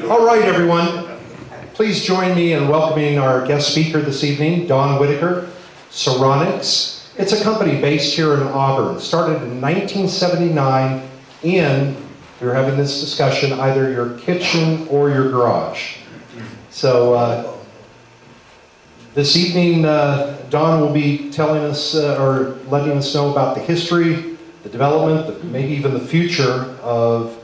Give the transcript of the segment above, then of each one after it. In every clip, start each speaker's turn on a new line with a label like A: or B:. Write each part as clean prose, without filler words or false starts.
A: All right, everyone. Please join me in welcoming our guest speaker this evening, Don Whitaker, Ceronix. It's a company based here in Auburn, started in 1979 in, we're having this discussion, either your kitchen or your garage. So this evening, Don will be telling us or letting us know about the history, the development, maybe even the future of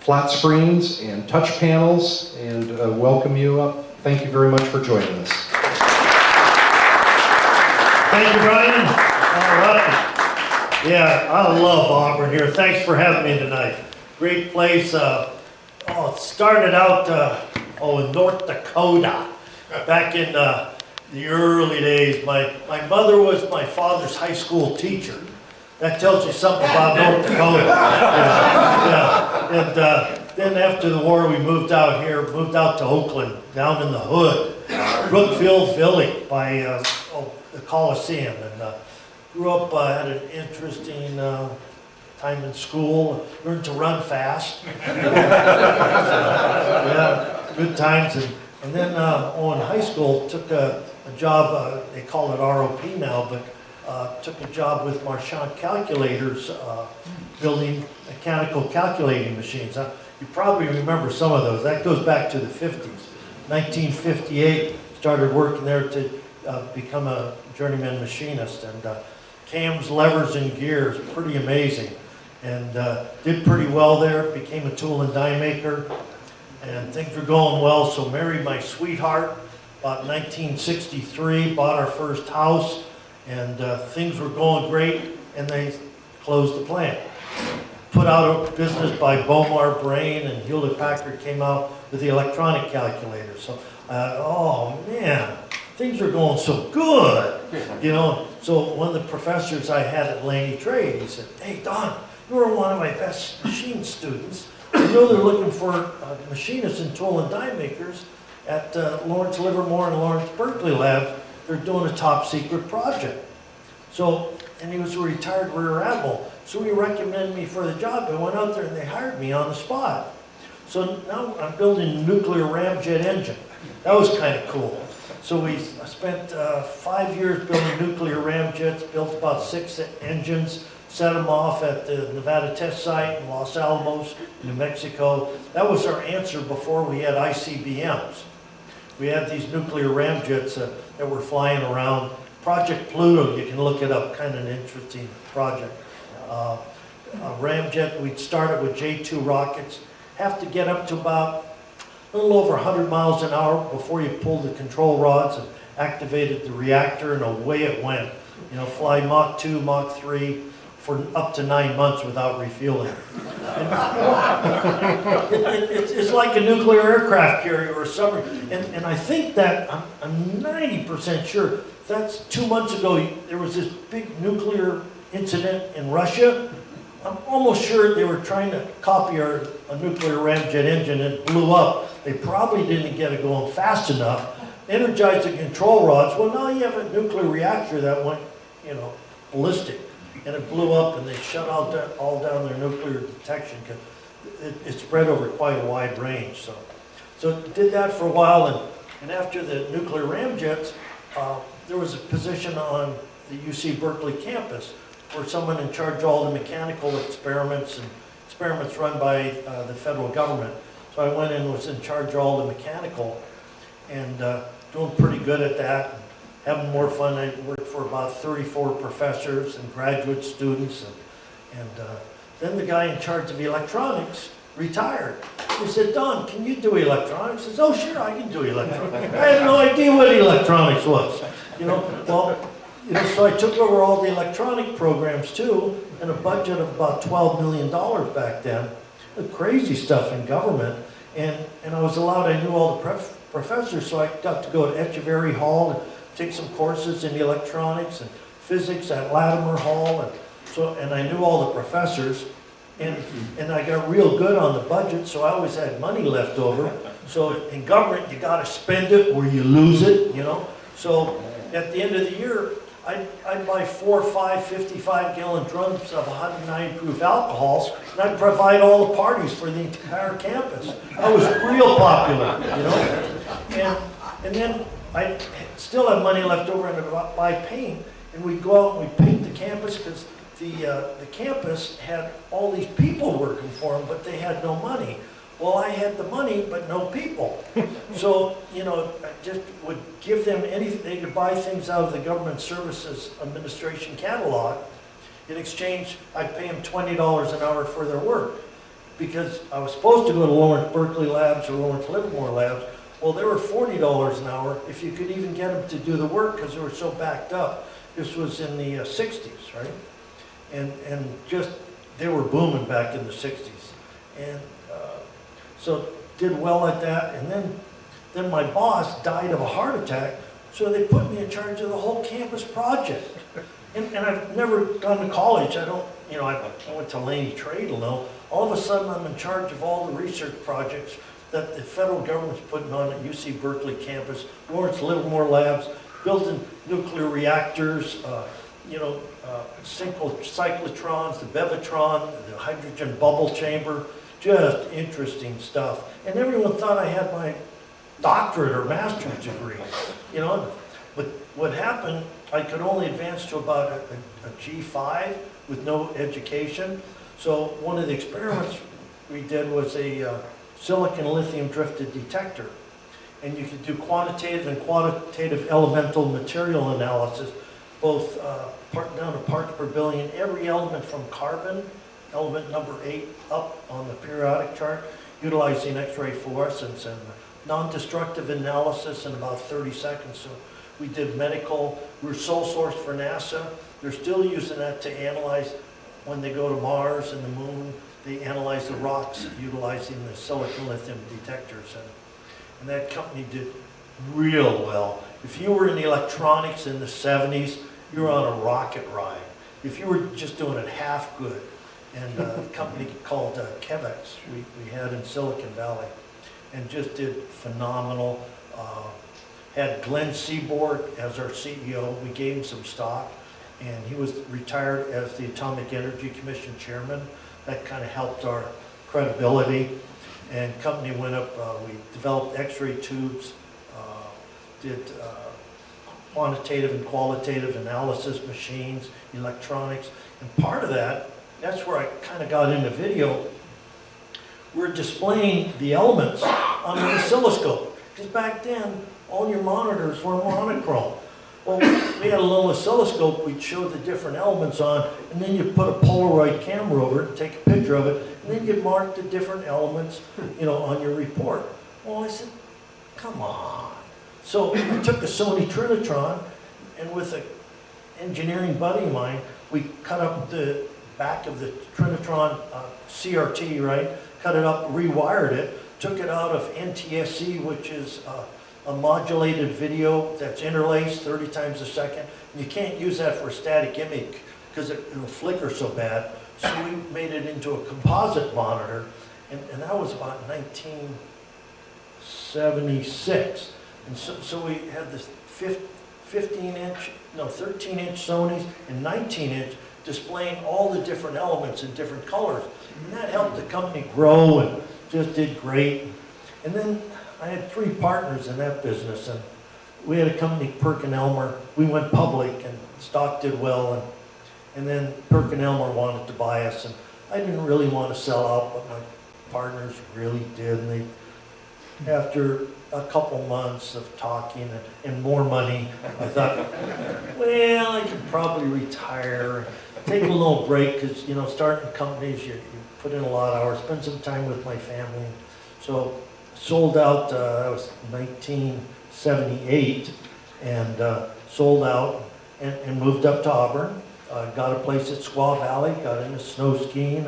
A: flat screens and touch panels, and welcome you up. Thank you very much for joining us.
B: Thank you, Brian. All right. Yeah, I love Auburn here. Thanks for having me tonight. Great place. It started out in North Dakota back in the early days. My mother was my father's high school teacher. That tells you something about North Dakota. Yeah. And then after the war, we moved out to Oakland, down in the hood, Brookville, Philly, by the Coliseum. And grew up, had an interesting time in school, learned to run fast. Yeah, good times. And then in high school, took a job, they call it ROP now, but took a job with Marchand Calculators, building mechanical calculating machines. You probably remember some of those. That goes back to the 50s. 1958, started working there to become a journeyman machinist. And cams, levers, and gears, pretty amazing. And did pretty well there, became a tool and die maker. And things were going well, so married my sweetheart about 1963, bought our first house. And things were going great, and they closed the plant. Put out a business by Bomar Brain, and Hewlett-Packard came out with the electronic calculator. So, oh man, things are going so good, you know. So one of the professors I had at Laney Trade, he said, "Hey Don, you were one of my best machine students. I know they're looking for machinists and tool and die makers at Lawrence Livermore and Lawrence Berkeley Labs. They're doing a top secret project." So, and he was a retired rear admiral, so he recommended me for the job. I went out there and they hired me on the spot. So now I'm building a nuclear ramjet engine. That was kind of cool. So I spent 5 years building nuclear ramjets, built about 6 engines, set them off at the Nevada test site in Los Alamos, New Mexico. That was our answer before we had ICBMs. We had these nuclear ramjets that were flying around. Project Pluto, you can look it up, kind of an interesting project. Ramjet, we'd started with J2 rockets, have to get up to about a little over 100 miles an hour before you pulled the control rods and activated the reactor, and away it went. You know, fly Mach 2, Mach 3 for up to 9 months without refueling. It's like a nuclear aircraft carrier or a submarine. And I think that, I'm 90% sure, that's 2 months ago, there was this big nuclear incident in Russia. I'm almost sure they were trying to copy a nuclear ramjet engine and it blew up. They probably didn't get it going fast enough, energized the control rods. Well, now you have a nuclear reactor that went, you know, ballistic. And it blew up, and they shut all down their nuclear detection because it spread over quite a wide range. So did that for a while, and after the nuclear ramjets, there was a position on the UC Berkeley campus for someone in charge of all the mechanical experiments and experiments run by the federal government. So I went in and was in charge of all the mechanical, and doing pretty good at that. Having more fun. I worked for about 34 professors and graduate students, and then the guy in charge of electronics retired. He said, "Don, can you do electronics?" I said, "Oh, sure, I can do electronics." I had no idea what electronics was. You know, well, you know, so I took over all the electronic programs too, and a budget of about $12 million back then. Crazy stuff in government, and I was allowed. I knew all the professors, so I got to go to Echeverry Hall and take some courses in electronics and physics at Latimer Hall, and I knew all the professors, and I got real good on the budget, so I always had money left over. So in government, you got to spend it or you lose it, you know. So at the end of the year, I'd buy 4 or 5 55-gallon drums of 190 proof alcohol, and I'd provide all the parties for the entire campus. I was real popular, you know? And then I still have money left over and I'd buy paint, and we'd go out and we'd paint the campus because the campus had all these people working for them, but they had no money. Well, I had the money, but no people. So, you know, I just would give them anything. They could buy things out of the Government Services Administration catalog. In exchange, I'd pay them $20 an hour for their work. Because I was supposed to go to Lawrence Berkeley Labs or Lawrence Livermore Labs. Well, they were $40 an hour if you could even get them to do the work because they were so backed up. This was in the 60s, right? And just, they were booming back in the 60s. And so did well at that, and then my boss died of a heart attack, so they put me in charge of the whole campus project. And I've never gone to college. I don't, you know, I went to Laney Trade alone. All of a sudden, I'm in charge of all the research projects that the federal government's putting on at UC Berkeley campus, Lawrence Livermore Labs, building nuclear reactors, you know, cyclotrons, the Bevatron, the hydrogen bubble chamber. Just interesting stuff. And everyone thought I had my doctorate or master's degree, you know. But what happened, I could only advance to about a G5 with no education. So one of the experiments we did was a silicon lithium drifted detector. And you could do quantitative and qualitative elemental material analysis, both down to parts per billion, every element from carbon, element number 8 up on the periodic chart, utilizing X-ray fluorescence and non-destructive analysis in about 30 seconds. So we did medical, we were sole source for NASA. They're still using that to analyze when they go to Mars and the moon. They analyze the rocks utilizing the silicon lithium detectors. And that company did real well. If you were in electronics in the 70s, you were on a rocket ride. If you were just doing it half good, and a company called Kevex we had in Silicon Valley, and just did phenomenal. Had Glenn Seaborg as our CEO. We gave him some stock, and he was retired as the Atomic Energy Commission chairman. That kind of helped our credibility. And company went up, we developed X-ray tubes, did quantitative and qualitative analysis machines, electronics, and part of that, that's where I kind of got into video. We're displaying the elements on an oscilloscope. Because back then, all your monitors were monochrome. Well, we had a little oscilloscope we'd show the different elements on, and then you'd put a Polaroid camera over it and take a picture of it, and then you'd mark the different elements, you know, on your report. Well, I said, come on. So I took a Sony Trinitron, and with an engineering buddy of mine, we cut up the back of the Trinitron CRT, right? Cut it up, rewired it, took it out of NTSC, which is a modulated video that's interlaced 30 times a second. And you can't use that for a static image because it'll flicker so bad. So we made it into a composite monitor, and that was about 1976. And so we had this 13-inch Sonys and 19-inch displaying all the different elements in different colors. And that helped the company grow and just did great. And then I had 3 partners in that business, and we had a company, Perkin-Elmer. We went public, and stock did well, and then Perkin-Elmer wanted to buy us, and I didn't really want to sell out, but my partners really did, and they, after a couple months of talking and more money, I thought, well, I could probably retire, take a little break, because, you know, starting companies, you put in a lot of hours, spend some time with my family. So sold out, that was 1978, and sold out and moved up to Auburn. Got a place at Squaw Valley, got into snow skiing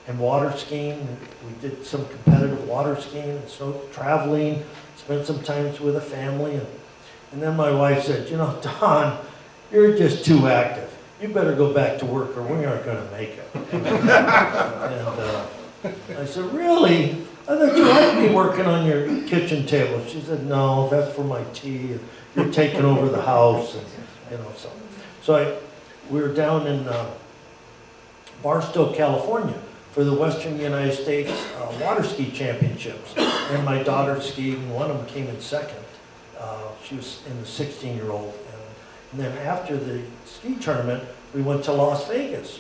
B: and water skiing. We did some competitive water skiing and snow traveling, spent some time with a family. And then my wife said, you know, Don, you're just too active. You better go back to work or we aren't going to make it. And I said, really? I thought you liked me working on your kitchen table. She said, no, that's for my tea. You're taking over the house. you know, we were down in Barstow, California for the Western United States water ski championships. And my daughter skied, and one of them came in second. She was in the 16-year-old. And then after the ski tournament, we went to Las Vegas.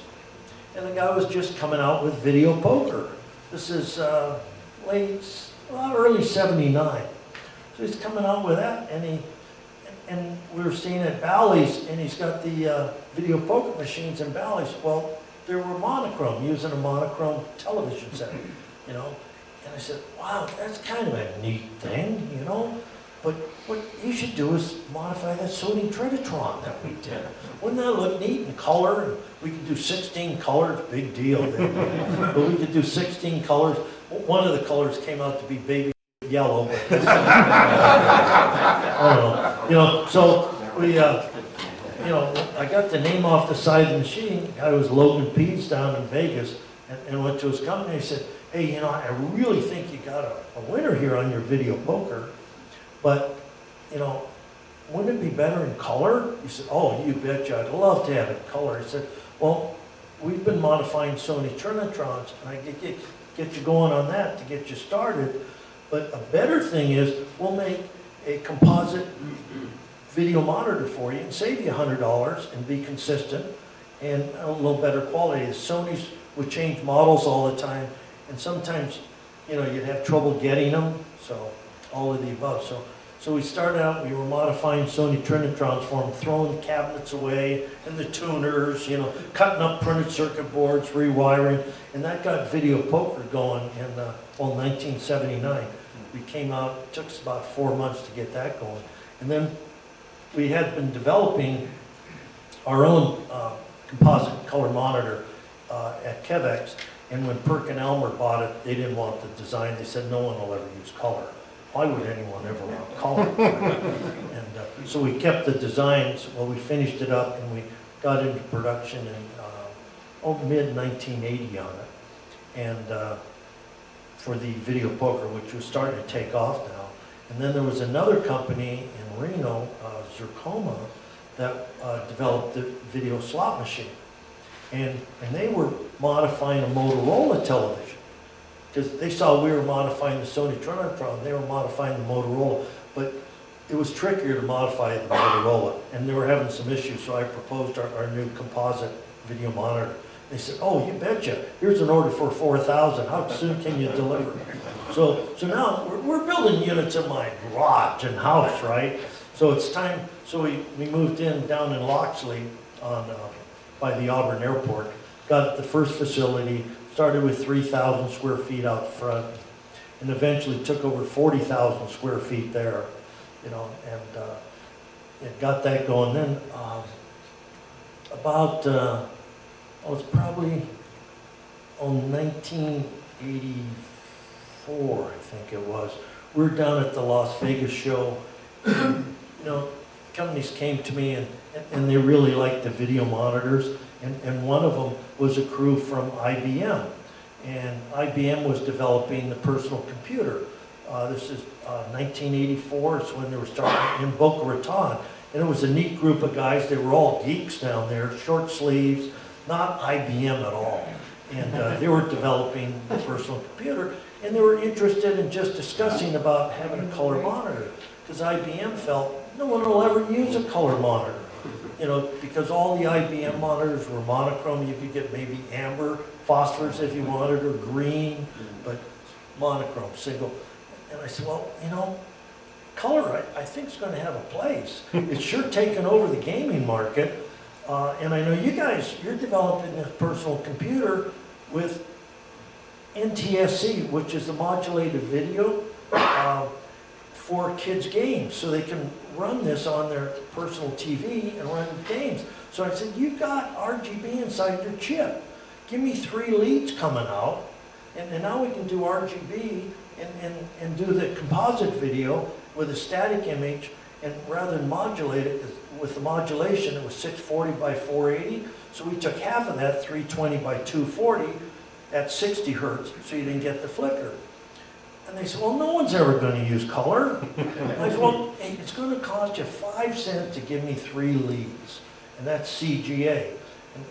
B: And the guy was just coming out with video poker. This is early '79. So he's coming out with that, and we were seeing at Bally's, and he's got the video poker machines in Bally's. Well, they were monochrome, using a monochrome television set, you know. And I said, wow, that's kind of a neat thing, you know. But what you should do is modify that Sony Trinitron that we did. Wouldn't that look neat in color? And we could do 16 colors, big deal then. But we could do 16 colors. One of the colors came out to be baby yellow. But I don't know. You know, so we, you know, I got the name off the side of the machine. The guy was Logan Pease down in Vegas, and went to his company. He said, hey, you know, I really think you got a winner here on your video poker. But, you know, wouldn't it be better in color? He said, oh, you betcha, I'd love to have it in color. He said, well, we've been modifying Sony Trinitrons, and I get you going on that to get you started. But a better thing is, we'll make a composite video monitor for you and save you $100 and be consistent and a little better quality. The Sonys would change models all the time, and sometimes, you know, you'd have trouble getting them, so all of the above. So we started out, we were modifying Sony Trinitrons for them, throwing the cabinets away and the tuners, you know, cutting up printed circuit boards, rewiring, and that got video poker going in, 1979. We came out, it took us about 4 months to get that going. And then we had been developing our own composite color monitor at Kevex, and when Perk and Elmer bought it, they didn't want the design. They said no one will ever use color. Why would anyone ever want color? And so we kept the designs. Well, we finished it up, and we got into production in mid-1980 on it. And for the video poker, which was starting to take off now. And then there was another company in Reno, Zircoma, that developed the video slot machine. And they were modifying a Motorola television, because they saw we were modifying the Sony Trinitron, they were modifying the Motorola, but it was trickier to modify the Motorola, and they were having some issues, so I proposed our new composite video monitor. They said, oh, you betcha, here's an order for 4,000, how soon can you deliver? So now we're building units in my garage and house, right? So it's time, so we moved in down in Loxley by the Auburn Airport, got the first facility, started with 3,000 square feet out front, and eventually took over 40,000 square feet there, you know, and it got that going. Then it's probably 1984, I think it was. We were down at the Las Vegas show. You know, companies came to me and they really liked the video monitors. And one of them was a crew from IBM. And IBM was developing the personal computer. This is 1984, it's when they were starting in Boca Raton. And it was a neat group of guys, they were all geeks down there, short sleeves, not IBM at all. And they were developing the personal computer, and they were interested in just discussing about having a color monitor, because IBM felt no one will ever use a color monitor. You know, because all the IBM monitors were monochrome. You could get maybe amber, phosphorus if you wanted, or green, but monochrome, single. And I said, well, you know, color I think is going to have a place. It's sure taken over the gaming market. And I know you guys, you're developing this personal computer with NTSC, which is the modulated video for kids' games, so they can run this on their personal TV and run games. So I said, you've got RGB inside your chip. Give me 3 leads coming out, and now we can do RGB and do the composite video with a static image, and rather than modulate it, with the modulation, it was 640 by 480, so we took half of that, 320 by 240, at 60 hertz, so you didn't get the flicker. And they said, well, no one's ever going to use color. I said, well, hey, it's going to cost you 5 cents to give me 3 leads. And that's CGA.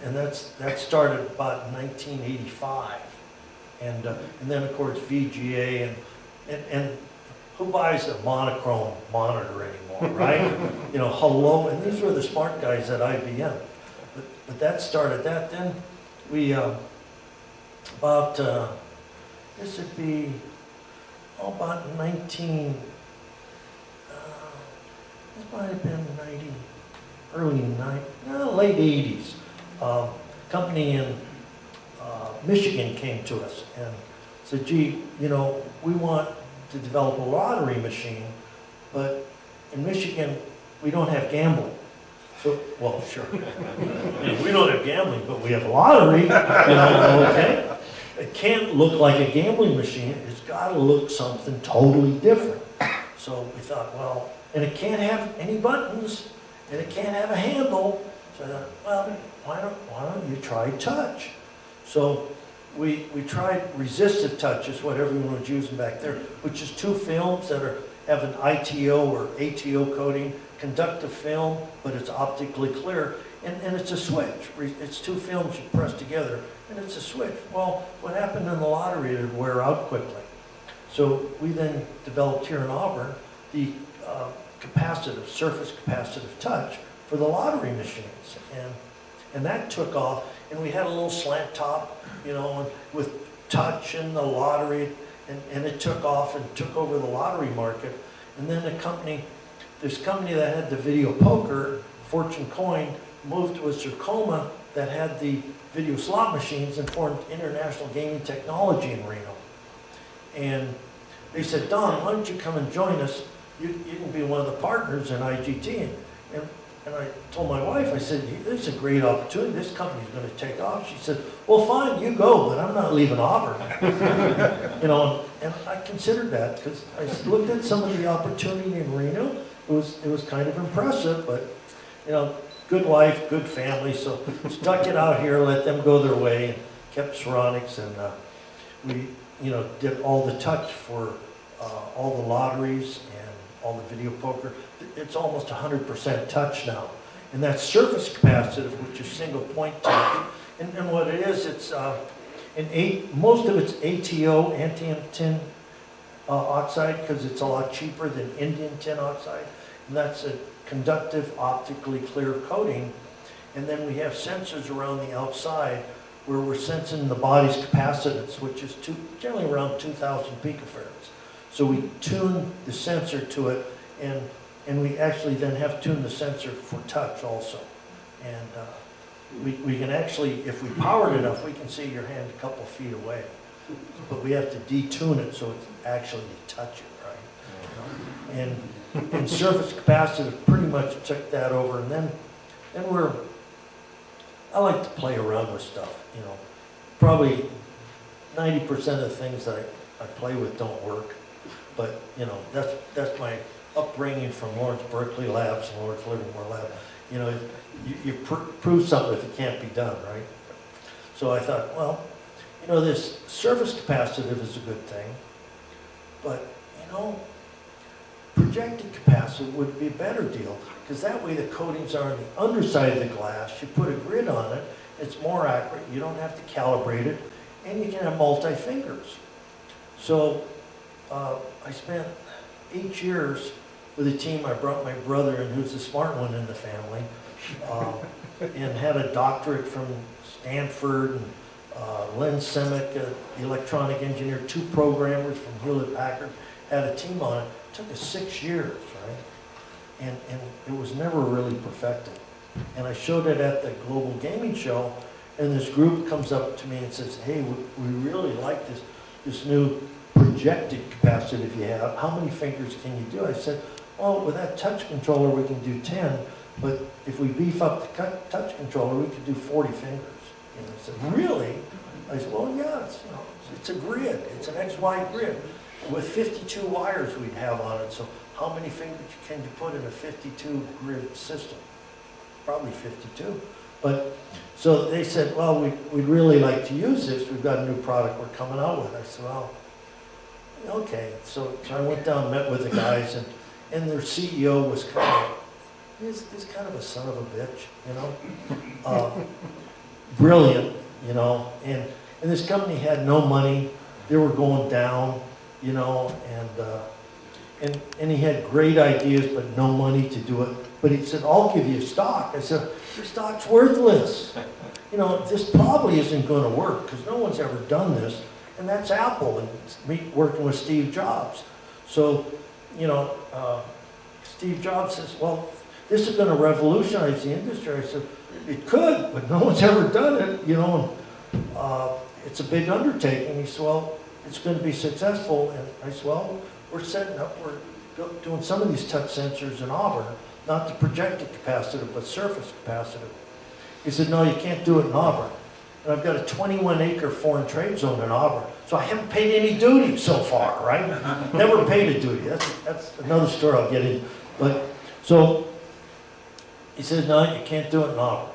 B: And that started about 1985. And then, of course, VGA. And who buys a monochrome monitor anymore, right? You know, hello. And these were the smart guys at IBM. But that started that. Then we, this would be, about this might have been late 80s. Company in Michigan came to us and said, gee, you know, we want to develop a lottery machine, but in Michigan, we don't have gambling. So, well, sure. We don't have gambling, but we have lottery, you know, okay? It can't look like a gambling machine. It's got to look something totally different. So we thought, well, and it can't have any buttons, and it can't have a handle. So I thought, well, why don't you try touch? So we tried resistive touch, is what everyone was using back there, which is 2 films that have an ITO or ATO coating, conductive film, but it's optically clear, and it's a switch. It's 2 films you press together, and it's a switch. Well, what happened in the lottery, it would wear out quickly. So we then developed here in Auburn the surface capacitive touch for the lottery machines. And that took off, and we had a little slant top, you know, with touch and the lottery, and it took off and took over the lottery market. And then this company that had the video poker, Fortune Coin, moved to a Sarcoma that had the video slot machines and formed International Gaming Technology in Reno. And they said, Don, why don't you come and join us? You can be one of the partners in IGT. And I told my wife, I said, this is a great opportunity. This company's going to take off. She said, well, fine, you go, but I'm not leaving Auburn. You know, and I considered that because I looked at some of the opportunity in Reno. It was kind of impressive, but, you know, good wife, good family, so stuck it out here, let them go their way, and kept Ceronix, and we, you know, did all the touch for all the lotteries and all the video poker. It's almost 100% touch now, and that's surface capacitive, which is single point touch. And what it is, it's most of it's ATO, antium tin oxide, because it's a lot cheaper than Indian tin oxide, and that's a conductive, optically clear coating. And then we have sensors around the outside where we're sensing the body's capacitance, which is generally around 2,000 picofarads. So we tune the sensor to it, and we actually then have tuned the sensor for touch also. And we can actually, if we power it enough, we can see your hand a couple feet away. But we have to detune it so it's actually touch it, right? And surface capacitive pretty much took that over. And then I like to play around with stuff, you know. Probably 90% of the things that I play with don't work. But, you know, that's my upbringing from Lawrence Berkeley Labs and Lawrence Livermore Lab. You know, you prove something if it can't be done, right? So I thought, well, you know, this surface capacitive is a good thing, but, you know, projected capacitive would be a better deal, because that way the coatings are on the underside of the glass. You put a grid on it, it's more accurate, you don't have to calibrate it, and you can have multi-fingers. So I spent 8 years with a team. I brought my brother in, who's the smart one in the family, and had a doctorate from Stanford, and Len Semick, an electronic engineer, 2 programmers from Hewlett-Packard, had a team on it. It took us 6 years, right? And it was never really perfected. And I showed it at the Global Gaming Show, and this group comes up to me and says, hey, we really like this new projected capacitive you have. How many fingers can you do? I said, well, with that touch controller, we can do 10, but if we beef up the touch controller, we could do 40 fingers. And I said, really? I said, well, yeah, it's a grid. It's an XY grid with 52 wires we'd have on it. So how many fingers can you put in a 52 grid system? Probably 52. But so they said, well, we'd really like to use this. We've got a new product we're coming out with. I said, well, okay. So I went down and met with the guys, and their CEO was he's kind of a son of a bitch, you know? Brilliant, you know, and this company had no money. They were going down, you know, and he had great ideas, but no money to do it. But he said, I'll give you stock. I said, your stock's worthless. You know, this probably isn't going to work because no one's ever done this. And that's Apple and me working with Steve Jobs. So, you know, Steve Jobs says, well, this is going to revolutionize the industry. I said, it could, but no one's ever done it, you know. And, it's a big undertaking. He said, well, it's going to be successful. And I said, well, we're doing some of these touch sensors in Auburn, not the projected capacitive, but surface capacitive. He said, no, you can't do it in Auburn. And I've got a 21-acre foreign trade zone in Auburn, so I haven't paid any duty so far, right? Never paid a duty. That's another story I'll get into. But so he says, no, you can't do it in Auburn.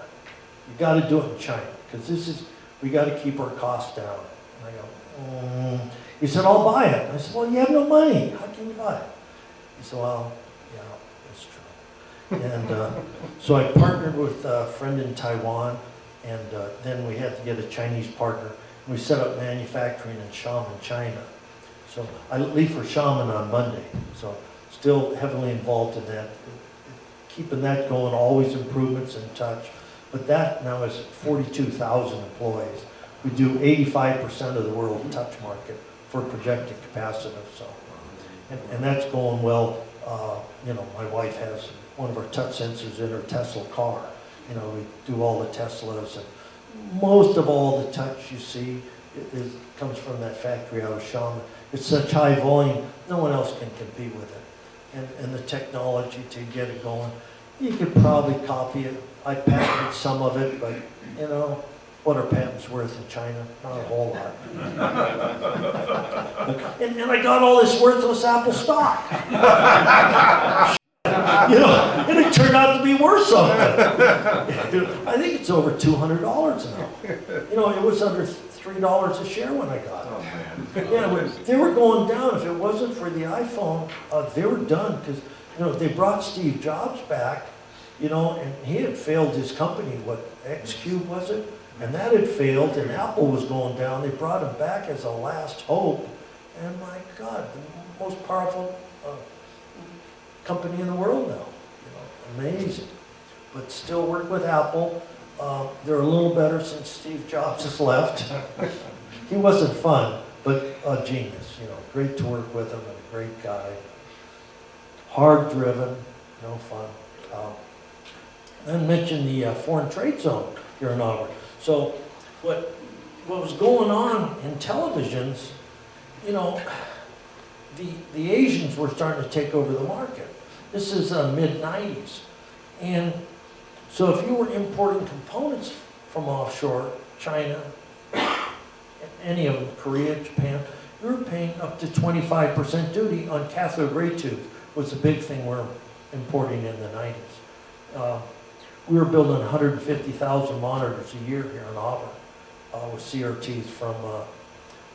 B: You got to do it in China because we got to keep our costs down. And I go, He said, I'll buy it. I said, well, you have no money. How can you buy it? He said, well, yeah, that's true. And so I partnered with a friend in Taiwan, and then we had to get a Chinese partner. We set up manufacturing in Xiamen, China. So I leave for Xiamen on Monday. So still heavily involved in that. Keeping that going, always improvements in touch. But that now is 42,000 employees. We do 85% of the world touch market for projected capacitive. So, and that's going well. You know, my wife has one of our touch sensors in her Tesla car. You know, we do all the Teslas, and most of all the touch you see comes from that factory out of Xiamen. It's such high volume, no one else can compete with it. And the technology to get it going, you could probably copy it. I patented some of it, but you know, what are patents worth in China? Not a whole lot. and I got all this worthless Apple stock. You know, and it turned out to be worth something. I think it's over $200 now. You know, it was under $3 a share when I got it.
C: Oh, man.
B: Yeah, they were going down. If it wasn't for the iPhone, they were done because, you know, they brought Steve Jobs back, you know, and he had failed his company. What, X-Cube was it? And that had failed, and Apple was going down. They brought him back as a last hope. And my God, the most powerful company in the world now. You know, amazing. But still work with Apple. They're a little better since Steve Jobs has left. He wasn't fun, but a genius. You know, great to work with him and a great guy. Hard driven, no fun. And mention the foreign trade zone here in Auburn. So what was going on in televisions, you know, the Asians were starting to take over the market. This is mid-90s. And so if you were importing components from offshore, China, any of them, Korea, Japan, you were paying up to 25% duty on cathode ray tube, was the big thing we're importing in the 90s. We were building 150,000 monitors a year here in Auburn with CRTs from,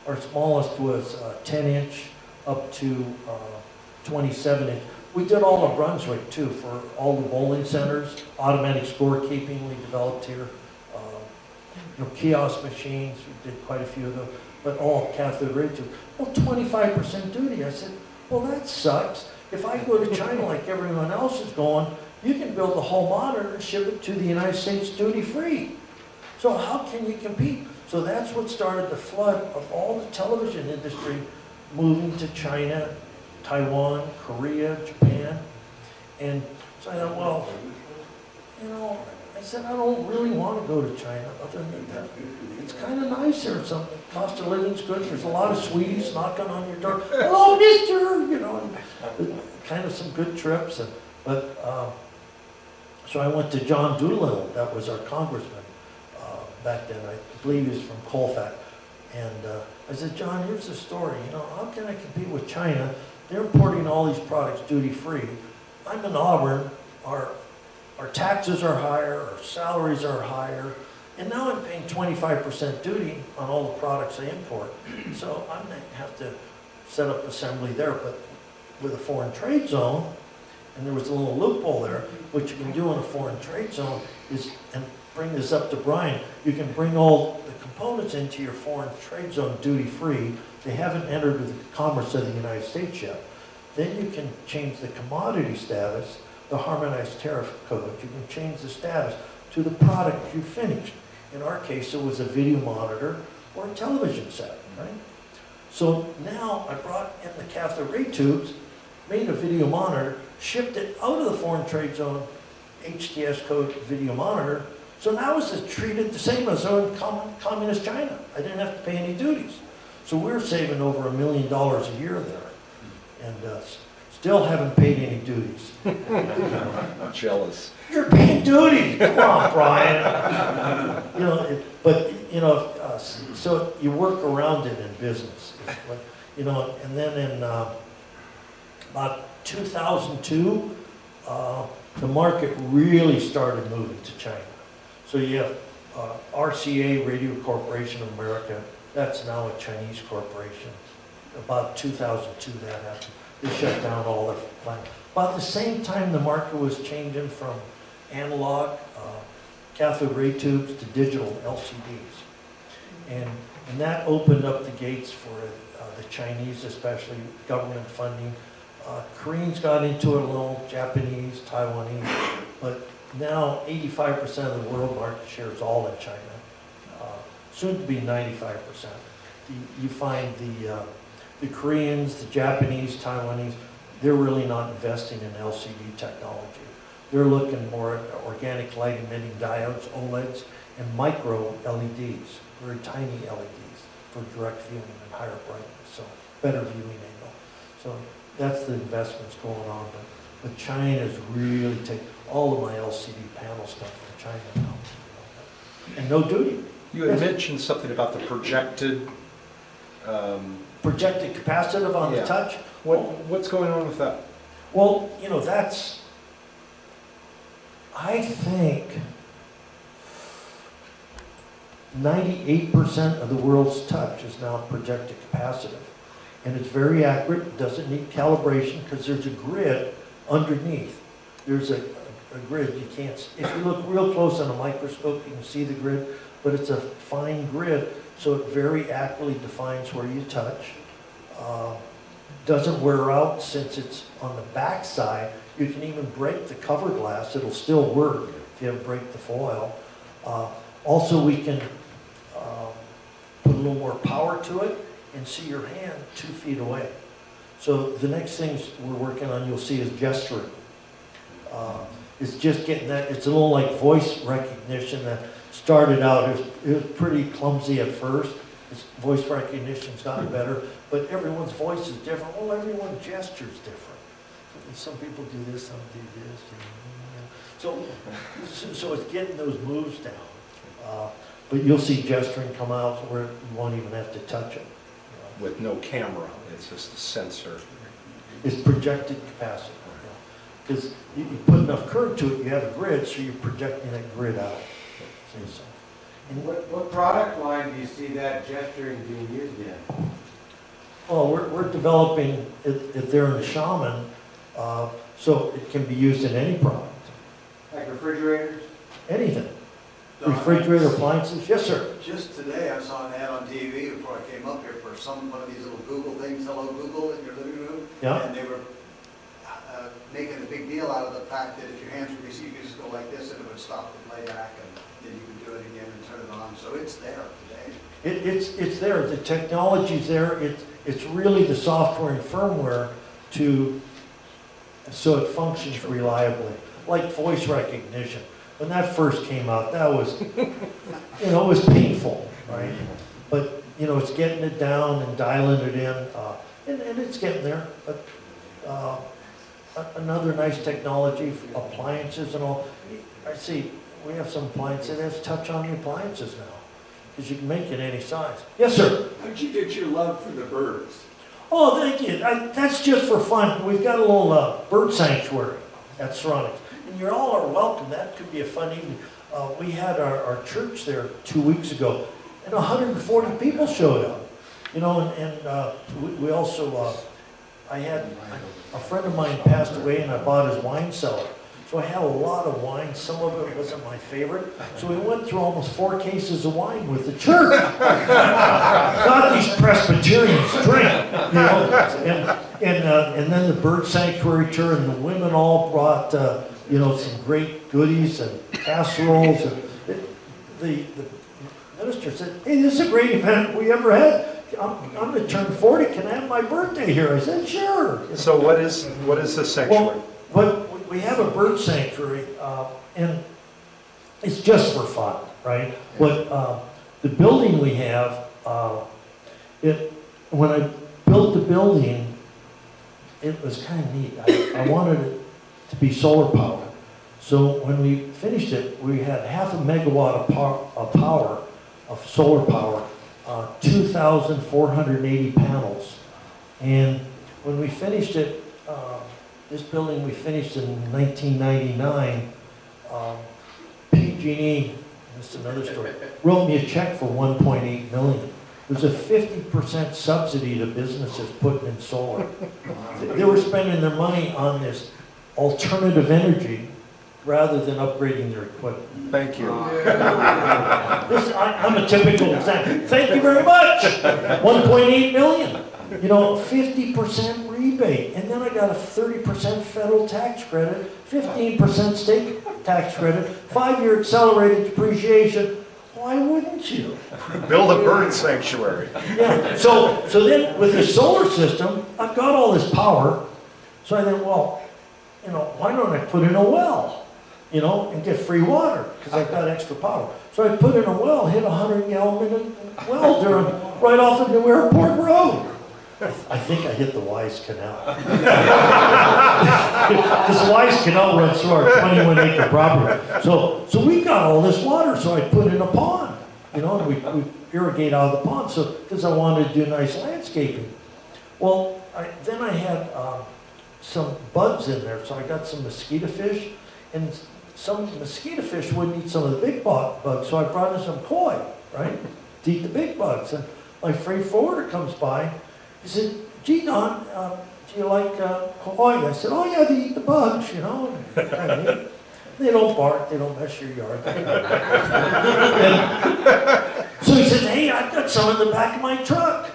B: our smallest was 10-inch up to 27-inch. We did all of Brunswick too for all the bowling centers, automatic scorekeeping we developed here. You know, kiosk machines, we did quite a few of them, but all cathode ray tube. Well, 25% duty. I said, well, that sucks. If I go to China like everyone else is going, you can build a whole monitor and ship it to the United States duty-free. So how can you compete? So that's what started the flood of all the television industry moving to China, Taiwan, Korea, Japan. And so I thought, well, you know, I said, I don't really want to go to China other than that. It's kind of nice here. Some cost of living's good. There's a lot of sweeties knocking on your door. Hello, mister, you know, kind of some good trips. So I went to John Doolittle, that was our congressman back then. I believe he was from Colfax. And I said, John, here's the story. You know, how can I compete with China? They're importing all these products duty-free. I'm in Auburn. Our taxes are higher, our salaries are higher, and now I'm paying 25% duty on all the products I import. So I'm going to have to set up assembly there, but with a foreign trade zone, and there was a little loophole there, what you can do in a foreign trade zone is, and bring this up to Brian, you can bring all the components into your foreign trade zone duty-free. They haven't entered the commerce of the United States yet. Then you can change the commodity status, the harmonized tariff code. You can change the status to the product you finished. In our case, it was a video monitor or a television set, right? So now I brought in the cathode ray tubes, made a video monitor, shipped it out of the foreign trade zone, HTS code video monitor. So now it's treated the same as in communist China. I didn't have to pay any duties. So we're saving over $1 million a year there, and still haven't paid any duties.
C: I'm jealous.
B: You're paying duties. Come on, Brian. You know, but you know, so you work around it in business. You know, and then in about 2002, the market really started moving to China. So you have RCA, Radio Corporation of America. That's now a Chinese corporation. About 2002 that happened. They shut down all their plants. About the same time the market was changing from analog cathode ray tubes to digital LCDs. And that opened up the gates for the Chinese, especially government funding. Koreans got into it a little, Japanese, Taiwanese, but now 85% of the world market share is all in China. Soon to be 95%. You find the Koreans, the Japanese, Taiwanese, they're really not investing in LCD technology. They're looking more at organic light emitting diodes, OLEDs, and micro LEDs, very tiny LEDs for direct viewing and higher brightness, so better viewing angle. So that's the investments going on, but China's really taking, all of my LCD panels come from China now, and no duty.
C: You had mentioned something about the projected.
B: Projected capacitive on the touch.
C: What's going on with that?
B: Well, you know, that's, I think 98% of the world's touch is now projected capacitive. And it's very accurate, doesn't need calibration because there's a grid underneath. There's a grid, you can't, if you look real close on a microscope, you can see the grid, but it's a fine grid, so it very accurately defines where you touch. Doesn't wear out since it's on the back side. You can even break the cover glass, it'll still work if you ever break the foil. Also, we can put a little more power to it and see your hand 2 feet away. So the next things we're working on, you'll see, is gesturing. It's just getting that, it's a little like voice recognition that started out, it was pretty clumsy at first. Voice recognition's gotten better, but everyone's voice is different. Well, everyone's gesture's different. And some people do this, some do this. So it's getting those moves down. But you'll see gesturing come out where you won't even have to touch it.
C: With no camera, it's just a sensor.
B: It's projected capacitor. Because you put enough current to it, you have a grid, so you're projecting that grid out. See, so.
D: And what product line do you see that gesturing being used in?
B: Well, we're developing it there in the Shaman, so it can be used in any product.
D: Like refrigerators?
B: Anything. Refrigerator, appliances, yes, sir.
E: Just today, I saw an ad on TV before I came up here for one of these little Google things, hello Google, in your living room.
B: Yeah.
E: And they were making a big deal out of the fact that if your hands were greasy, you could just go like this and it would stop the playback, and then you could do it again and turn it on. So it's there today.
B: It's there. The technology's there. It's really the software and firmware so it functions reliably. Like voice recognition. When that first came out, that was, it was painful, right? But, it's getting it down and dialing it in, and it's getting there. But another nice technology for appliances and all. I see, we have some appliances that has touch on the appliances now, because you can make it any size. Yes, sir?
F: How'd you get your love for the birds?
B: Oh, thank you. That's just for fun. We've got a little bird sanctuary at Ceronix. And you all are welcome. That could be a fun evening. We had our church there 2 weeks ago, and 140 people showed up. You know, we also, I had, a friend of mine passed away and I bought his wine cellar. So I had a lot of wine, some of it wasn't my favorite. So we went through almost 4 cases of wine with the church. God, these Presbyterians drink, you know. And then the bird sanctuary tour, and the women all brought, you know, some great goodies and casseroles. And the minister said, hey, this is a great event we ever had. I'm going to turn 40. Can I have my birthday here? I said, sure.
C: So what is the sanctuary?
B: Well, we have a bird sanctuary, and it's just for fun, right? But the building we have, when I built the building, it was kind of neat. I wanted it to be solar powered. So when we finished it, we had 0.5 megawatt of power, of solar power, 2,480 panels. And when we finished it, this building we finished in 1999, PG&E, this is another story, wrote me a check for $1.8 million. There's a 50% subsidy to businesses putting in solar. They were spending their money on this alternative energy rather than upgrading their equipment.
C: Thank you.
B: I'm a typical example. Thank you very much. 1.8 million. You know, 50% rebate. And then I got a 30% federal tax credit, 15% state tax credit, 5-year accelerated depreciation. Why wouldn't you?
C: Build a bird sanctuary.
B: Yeah. So then with the solar system, I've got all this power. So I think, well, you know, why don't I put in a well? You know, and get free water, because I've got extra power. So I put in a well, hit 100-gallon well right off of New Airport Road. I think I hit the Wise Canal. Because the Wise Canal runs through our 21-acre property. So we got all this water, so I put in a pond. You know, and we irrigate out of the pond, so because I wanted to do nice landscaping. Well, then I had some bugs in there, so I got some mosquito fish, and some mosquito fish wouldn't eat some of the big bugs, so I brought in some koi, right, to eat the big bugs. And my freight forwarder comes by, he said, gee, Don, do you like koi? I said, oh yeah, they eat the bugs, you know. And they don't bark, they don't mess your yard. So he said, hey, I've got some in the back of my truck.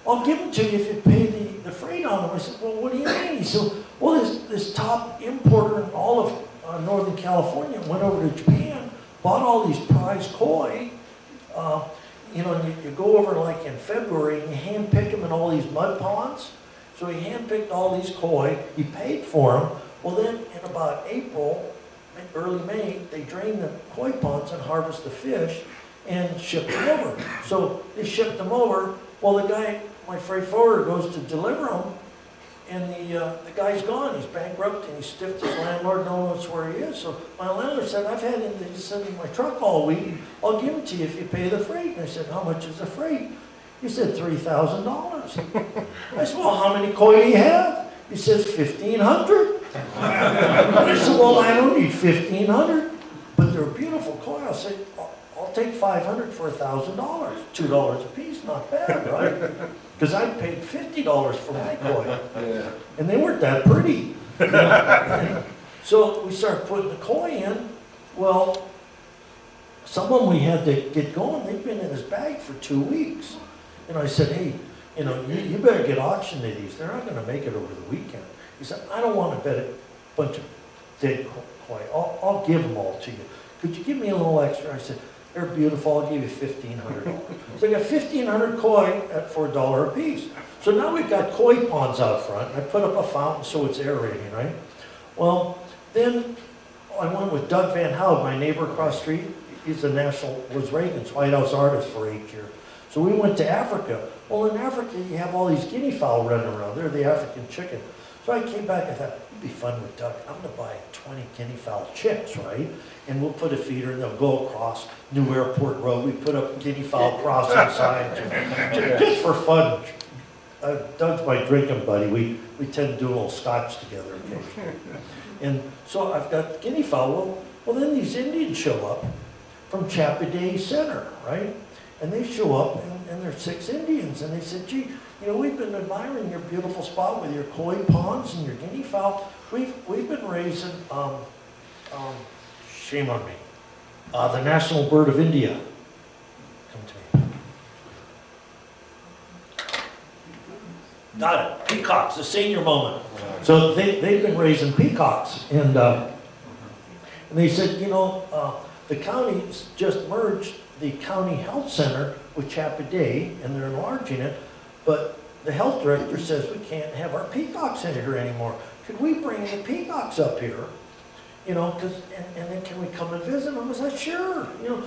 B: I'll give them to you if you pay the freight on them. I said, well, what do you mean? He said, well, this top importer in all of Northern California went over to Japan, bought all these prize koi. You know, you go over like in February and you hand pick them in all these mud ponds. So he hand picked all these koi, he paid for them. Well then in about April, early May, they drain the koi ponds and harvest the fish and ship them over. So they shipped them over. Well, the guy, my freight forwarder, goes to deliver them, and the guy's gone. He's bankrupt, and he stiffed his landlord, no one knows where he is. So my landlord said, I've had him sitting in my truck all week. I'll give him to you if you pay the freight. And I said, how much is the freight? He said, $3,000. I said, well, how many koi do you have? He says, 1,500. I said, well, I don't need 1,500, but they're beautiful koi. I said, I'll take 500 for $1,000, $2 a piece, not bad, right? Because I paid $50 for my koi, and they weren't that pretty. You know? So we started putting the koi in. Well, some of them we had to get going. They've been in his bag for 2 weeks, and I said, hey, you know, you better get auction to these. They're not going to make it over the weekend. He said, I don't want to bet a bunch of dead koi. I'll give them all to you. Could you give me a little extra? I said, they're beautiful, I'll give you $1,500. So I got 1,500 koi at for $1 a piece. So now we've got koi ponds out front. I put up a fountain so it's aerating, right? Well, then I went with Doug Van Hout, my neighbor across the street. He's the was Reagan's White House artist for 8 years. So we went to Africa. Well, in Africa, you have all these guinea fowl running around. They're the African chicken. So I came back, I thought, it'd be fun with Doug. I'm gonna buy 20 guinea fowl chicks, right? And we'll put a feeder and they'll go across New Airport Road. We put up guinea fowl crossing signs, just for fun. Doug's my drinking buddy. We tend to do a little scotch together occasionally. And so I've got guinea fowl. Well, then these Indians show up from Chappaday Center, right? And they show up and there's 6 Indians, and they said, gee, you know, we've been admiring your beautiful spot with your koi ponds and your guinea fowl. We've been raising, shame on me, the national bird of India. Come to me. Got it, peacocks, the senior moment. So they've been raising peacocks, and they said, you know, the county's just merged the county health center with Chappaqua, and they're enlarging it, but the health director says we can't have our peacocks in here anymore. Could we bring the peacocks up here? You know, and then can we come and visit them? I was like, sure. You know,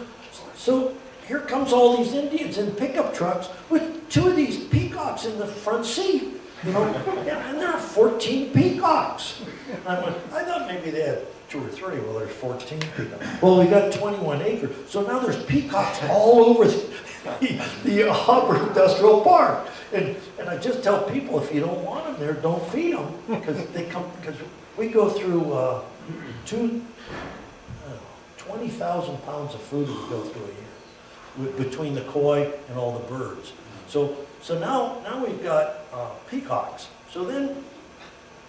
B: so here comes all these Indians in pickup trucks with 2 of these peacocks in the front seat. You know, and there are 14 peacocks. I thought maybe they had 2 or 3. Well, there's 14 peacocks. Well, we got 21 acres. So now there's peacocks all over the Auburn Industrial Park. And I just tell people, if you don't want them there, don't feed them, because we go through 20,000 pounds of food we go through a year between the koi and all the birds. So now we've got peacocks. So then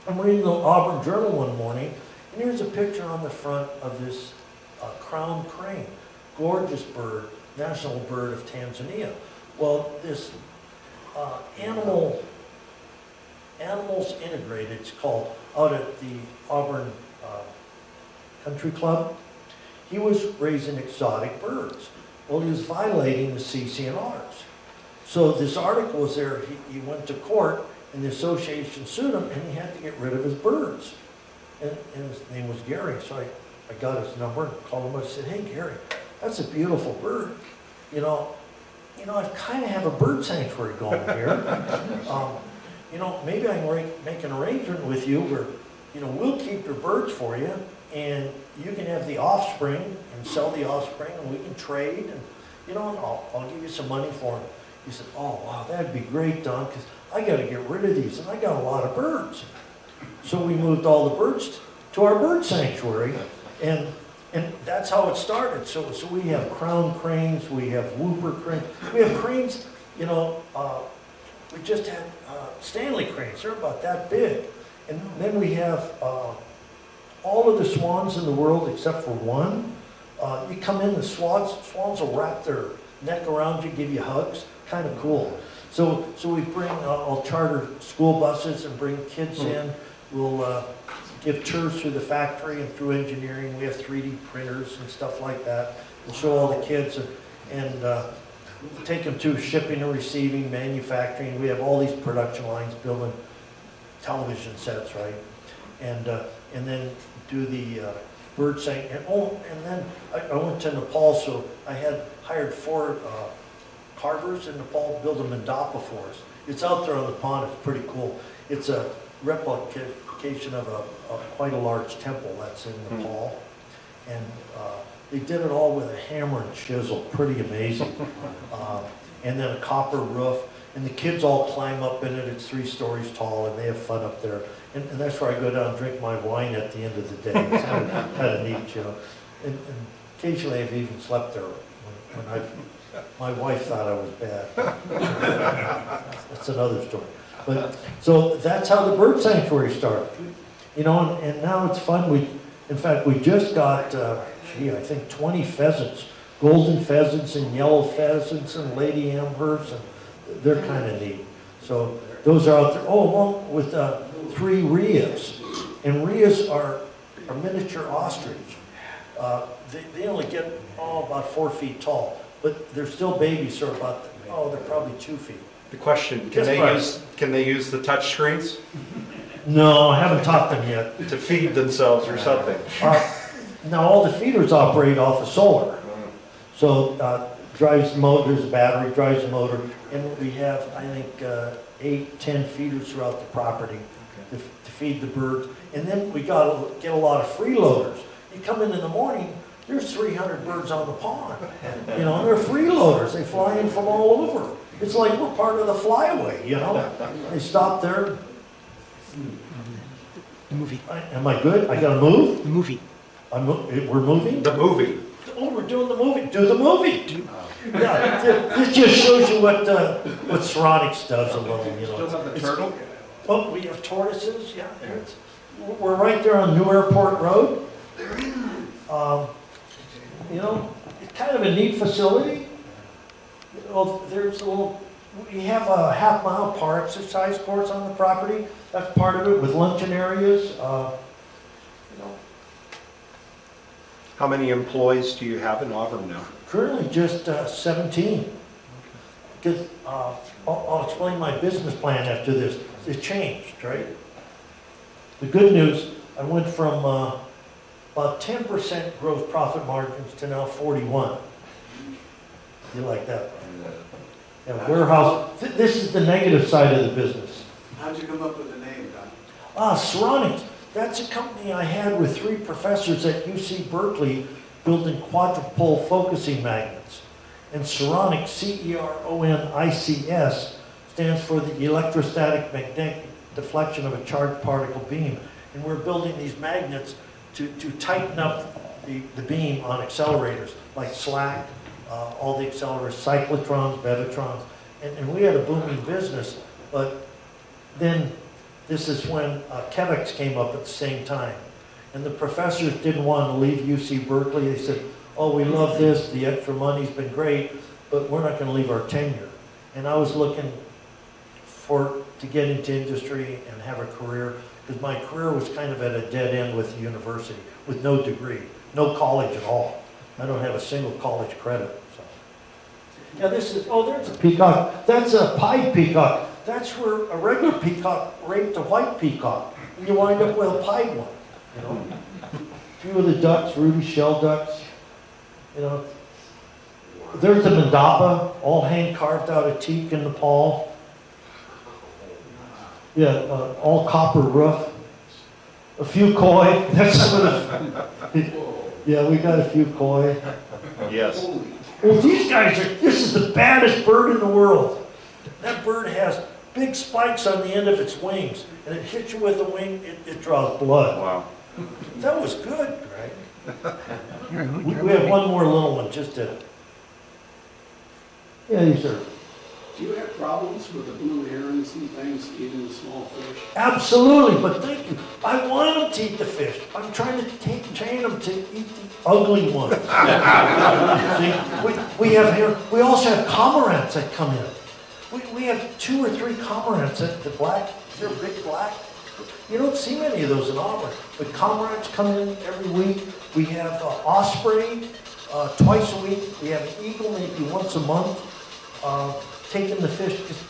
B: I'm reading the Auburn Journal one morning, and here's a picture on the front of this crowned crane, gorgeous bird, national bird of Tanzania. Well, this Animals Integrated, it's called, out at the Auburn Country Club. He was raising exotic birds. Well, he was violating the CCNRs. So this article was there, he went to court, and the association sued him, and he had to get rid of his birds. And his name was Gary, so I got his number and called him. I said, hey, Gary, that's a beautiful bird. You know, I kind of have a bird sanctuary going here. You know, maybe I can make an arrangement with you where, you know, we'll keep your birds for you, and you can have the offspring and sell the offspring, and we can trade, and, you know, and I'll give you some money for them. He said, oh, wow, that'd be great, Don, because I got to get rid of these, and I got a lot of birds. So we moved all the birds to our bird sanctuary, and that's how it started. So we have crown cranes, we have whooper cranes, we have cranes, you know, we just had Stanley cranes, they're about that big. And then we have all of the swans in the world except for one. You come in, the swans will wrap their neck around you, give you hugs, kind of cool. So we bring, I'll charter school buses and bring kids in. We'll give tours through the factory and through engineering. We have 3D printers and stuff like that. We'll show all the kids and take them to shipping and receiving, manufacturing. We have all these production lines building television sets, right? And then do the bird sanctuary. And then I went to Nepal, so I had hired 4 carvers in Nepal to build a mandapa for us. It's out there on the pond. It's pretty cool. It's a replication of quite a large temple that's in Nepal, and they did it all with a hammer and chisel. Pretty amazing. And then a copper roof, and the kids all climb up in it. It's 3 stories tall, and they have fun up there. And that's where I go down and drink my wine at the end of the day. It's kind of neat, you know. And occasionally I've even slept there when my wife thought I was bad. That's another story. But so that's how the bird sanctuary started. You know, and now it's fun. In fact, we just got, I think 20 pheasants, golden pheasants and yellow pheasants and lady amherst, and they're kind of neat. So those are out there. Oh, along with 3 rheas, and rheas are miniature ostrich. They only get about 4 feet tall, but they're still babies, so they're probably 2 feet.
C: The question, can they use the touch screens
B: No, I haven't taught them yet.
C: to feed themselves or something?
B: Now all the feeders operate off of solar. So there's a battery, drives the motor, and we have, I think, 8, 10 feeders throughout the property to feed the birds. And then we got to get a lot of freeloaders. You come in the morning, there's 300 birds on the pond. You know, and they're freeloaders. They fly in from all over. It's like we're part of the flyway, you know. They stop there.
G: The movie.
B: Am I good? I got to move?
G: The movie.
B: We're moving?
C: The movie.
B: Oh, we're doing the movie. Do the movie. Yeah, this just shows you what Ceronix does a little, you know.
F: Still have the
B: It's-
F: turtle?
B: Oh, we have tortoises, yeah. We're right there on New Airport Road. You know, it's kind of a neat facility. You know, there's a little, we have a half-mile par exercise course on the property. That's part of it with luncheon areas. You know,
C: How many employees do you have in Auburn now?
B: currently just 17. Because I'll explain my business plan after this. It changed, right? The good news, I went from about 10% gross profit margins to now 41. You like that? Yeah, warehouse. This is the negative side of the business.
E: How'd you come up with the name, Don?
B: Ceronix. That's a company I had with 3 professors at UC Berkeley building quadrupole focusing magnets. And Ceronix, CERONICS, stands for the electrostatic magnetic deflection of a charged particle beam. And we're building these magnets to tighten up the beam on accelerators, like SLAC, all the accelerators, cyclotrons, bevatrons. And we had a booming business, but then this is when Kevex came up at the same time. And the professors didn't want to leave UC Berkeley. They said, oh, we love this, the extra money's been great, but we're not going to leave our tenure. And I was looking to get into industry and have a career, because my career was kind of at a dead end with the university, with no degree, no college at all. I don't have a single college credit. So. Yeah, this is, oh, there's a peacock. That's a pied peacock. That's where a regular peacock raped a white peacock, and you wind up with a pied one. You know, a few of the ducks, ruby shell ducks. You know, there's the mandapa, all hand carved out of teak in Nepal. Yeah, all copper roof. A few koi. That's some of the. Yeah, we got a few koi.
C: Yes.
B: Well, these guys are. This is the baddest bird in the world. That bird has big spikes on the end of its wings, and it hits you with a wing. It draws blood.
C: Wow.
B: That was good, Greg. We have one more little one, just to. Yeah, these are.
F: Do you have problems with the blue herons and things eating the small fish?
B: Absolutely, but thank you. I want them to eat the fish. I'm trying to train them to eat the ugly ones. See, we have here. We also have cormorants that come in. We have 2 or 3 cormorants that the black. They're big black. You don't see many of those in Auburn. But cormorants come in every week. We have osprey twice a week. We have an eagle maybe once a month. Taking the fish, because,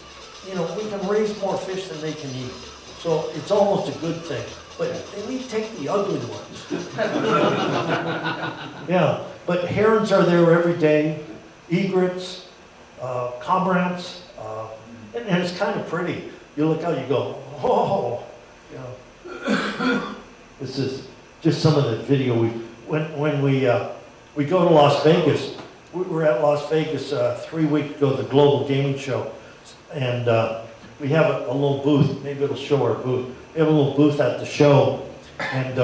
B: you know, we can raise more fish than they can eat. So it's almost a good thing. But they need to take the ugly ones. Yeah, but herons are there every day, egrets, cormorants, and it's kind of pretty. You look out, you go, oh, you know. This is just some of the video when we go to Las Vegas. We were at Las Vegas 3 weeks ago, the Global Gaming Show, and we have a little booth. Maybe it'll show our booth. We have a little booth at the show, and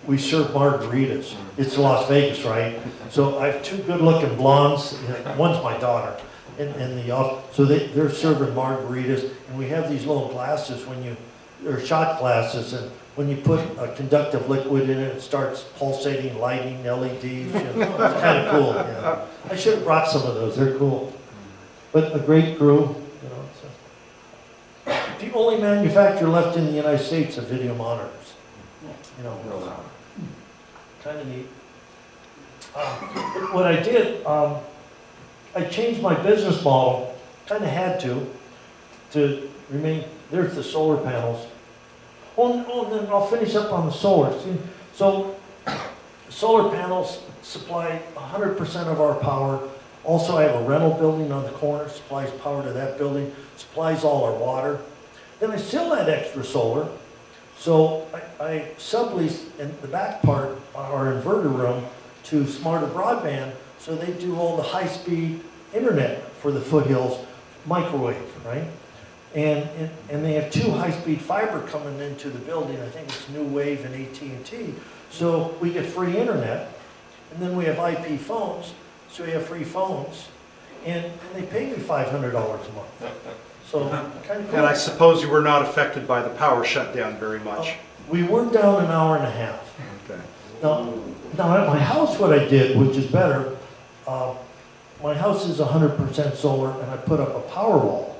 B: we serve margaritas. It's Las Vegas, right? So I have 2 good-looking blondes. One's my daughter, in the office. So they're serving margaritas, and we have these little glasses they're shot glasses, and when you put a conductive liquid in it, it starts pulsating, lighting, LEDs. You know, it's kind of cool. Yeah. I should have brought some of those. They're cool. But a great crew. You know, so. The only manufacturer left in the United States of video monitors. You know, kind of neat. But what I did, I changed my business model. Kind of had to remain. There's the solar panels. Oh, then I'll finish up on the solar. See, so solar panels supply 100% of our power. Also, I have a rental building on the corner, supplies power to that building, supplies all our water. Then I still had extra solar. So I sublease in the back part, our inverter room, to Smarter Broadband, so they do all the high-speed internet for the foothills, microwave, right? And they have 2 high-speed fiber coming into the building. I think it's New Wave and AT&T. So we get free internet, and then we have IP phones, so we have free phones, and they pay me $500 a month. So, kind of cool.
C: And I suppose you were not affected by the power shutdown very much.
B: We were down an hour and a half.
C: Okay.
B: Now at my house, what I did, which is better, my house is 100% solar, and I put up a power wall.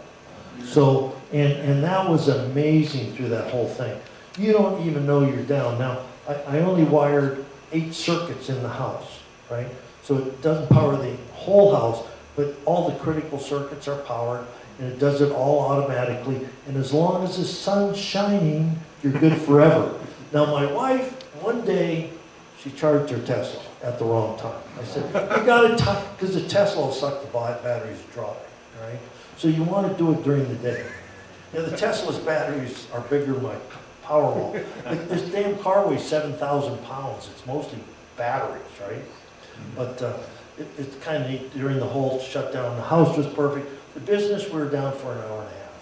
B: So, and that was amazing through that whole thing. You don't even know you're down. Now, I only wired 8 circuits in the house, right? So it doesn't power the whole house, but all the critical circuits are powered, and it does it all automatically. And as long as the sun's shining, you're good forever. Now, my wife, one day, she charged her Tesla at the wrong time. I said, you gotta time, because the Tesla will suck the batteries dry, right? So you want to do it during the day. Now, the Tesla's batteries are bigger than my Powerwall. This damn car weighs 7,000 pounds. It's mostly batteries, right? But it's kind of neat during the whole shutdown. The house was perfect. The business, we were down for an hour and a half.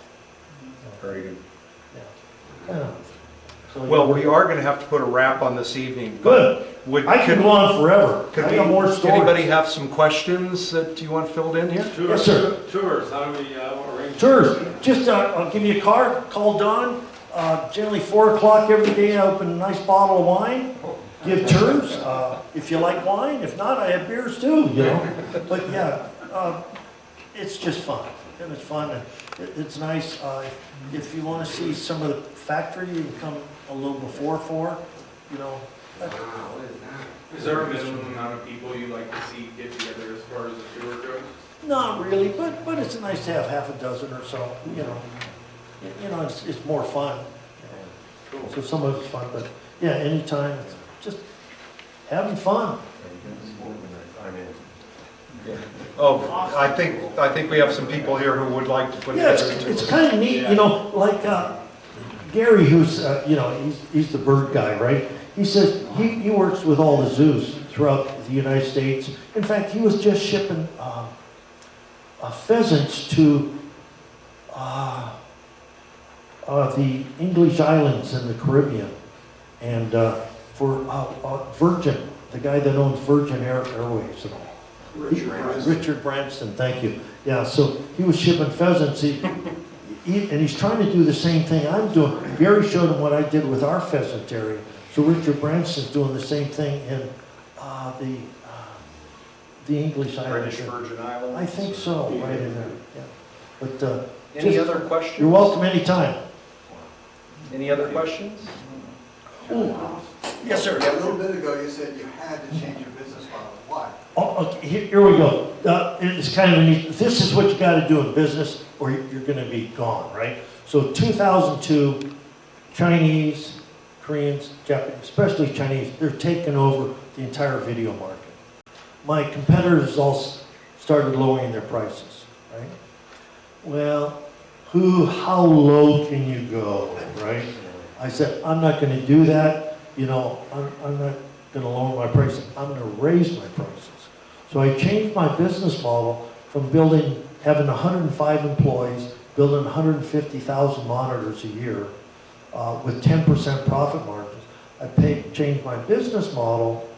C: Very good.
B: Yeah. Yeah. So,
C: Well, we are going to have to put a wrap on this evening.
B: Good.
C: Would,
B: I can go on forever. I got more stories.
C: Anybody have some questions that you want filled in here?
B: Yes, sir.
F: Tours, how do we arrange?
B: Tours. Just, I'll give you a card. Call Don. Generally 4 o'clock every day. I open a nice bottle of wine. Give tours. If you like wine. If not, I have beers too, you know. But yeah, it's just fun. And it's fun. And it's nice. If you want to see some of the factory, you can come a little before 4, you know.
G: Is there a minimum amount of people you'd like to see get together as far as the tour goes?
B: Not really, but it's nice to have half a dozen or so, you know. You know, it's more fun. You know. So some of it's fun, but yeah, anytime, it's just having fun.
C: Oh, I think we have some people here who would like to put
B: Yeah,
C: together a tour.
B: it's kind of neat, you know, like Gary, who's, you know, he's the bird guy, right? He says he works with all the zoos throughout the United States. In fact, he was just shipping pheasants to the English Islands in the Caribbean, and for Virgin, the guy that owns Virgin Airways and all. Richard Branson, thank you. Yeah, so he was shipping pheasants. And he's trying to do the same thing I'm doing. Gary showed him what I did with our pheasant area. So Richard Branson's doing the same thing in the English Islands.
C: British Virgin Islands.
B: I think so, right in there. Yeah. But
C: Any other questions?
B: you're welcome anytime.
C: Any other questions?
B: Ooh. Yes, sir.
E: A little bit ago, you said you had to change your business model. Why?
B: Oh, okay, here we go. It's kind of a neat, this is what you got to do in business or you're going to be gone, right? So 2002, Chinese, Koreans, Japanese, especially Chinese, they're taking over the entire video market. My competitors all started lowering their prices, right? Well, how low can you go, right? I said, I'm not going to do that. You know, I'm not going to lower my prices. I'm going to raise my prices. So I changed my business model from having 105 employees, building 150,000 monitors a year with 10% profit margins. I changed my business model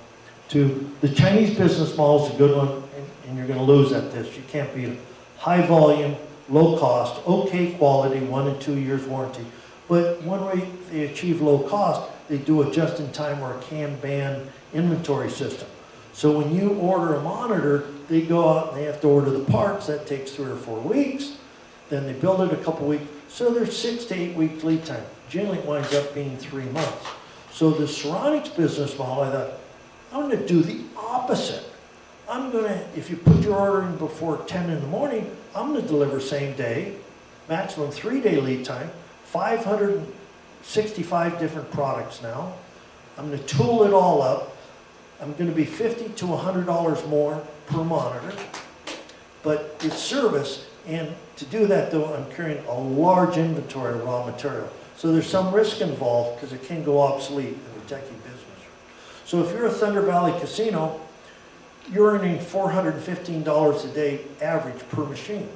B: to, the Chinese business model is a good one, and you're going to lose at this. You can't beat it. High volume, low cost, okay quality, 1 and 2 years warranty. But one way they achieve low cost, they do a just-in-time or a Kanban inventory system. So when you order a monitor, they go out and they have to order the parts. That takes 3 or 4 weeks. Then they build it a couple weeks. So there's 6 to 8 weeks lead time. Generally it winds up being 3 months. So the Ceronix business model, I thought, I'm going to do the opposite. I'm going to, if you put your order in before 10 in the morning, I'm going to deliver same day, maximum 3-day lead time, 565 different products now. I'm going to tool it all up. I'm going to be $50 to $100 more per monitor, but it's service. And to do that, though, I'm carrying a large inventory of raw material. So there's some risk involved because it can go obsolete in the techie business. So if you're a Thunder Valley casino, you're earning $415 a day average per machine.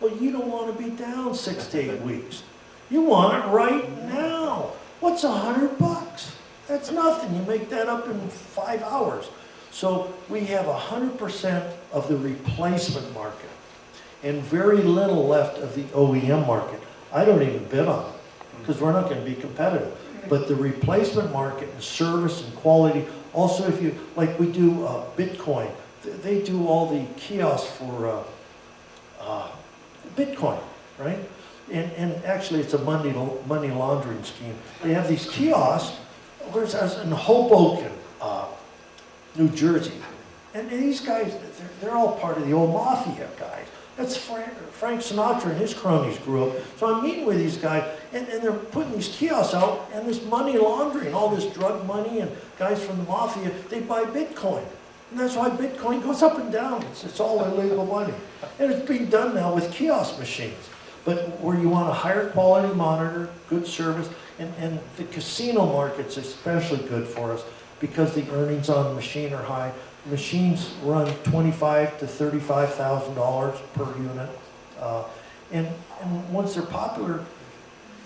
B: Well, you don't want to be down 6 to 8 weeks. You want it right now. What's $100? That's nothing. You make that up in 5 hours. So we have 100% of the replacement market and very little left of the OEM market. I don't even bid on it because we're not going to be competitive. But the replacement market and service and quality, also if you, like we do Bitcoin, they do all the kiosks for Bitcoin, right? And actually it's a money laundering scheme. They have these kiosks, whereas in Hoboken, New Jersey. And these guys, they're all part of the old mafia guys. That's Frank Sinatra and his cronies grew up. So I'm meeting with these guys, and they're putting these kiosks out, and this money laundering, all this drug money, and guys from the mafia, they buy Bitcoin. And that's why Bitcoin goes up and down. It's all illegal money. And it's being done now with kiosk machines. But where you want a higher quality monitor, good service, and the casino market's especially good for us because the earnings on the machine are high. Machines run $25,000 to $35,000 per unit. And once they're popular,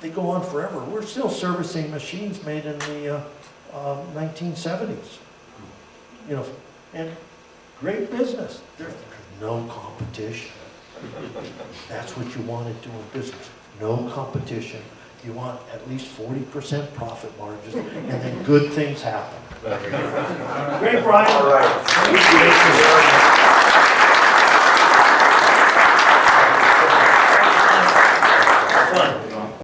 B: they go on forever. We're still servicing machines made in the 1970s. You know, and great business. There's no competition. That's what you want to do in business. No competition. You want at least 40% profit margins, and then good things happen. Great, Brian.
C: All right.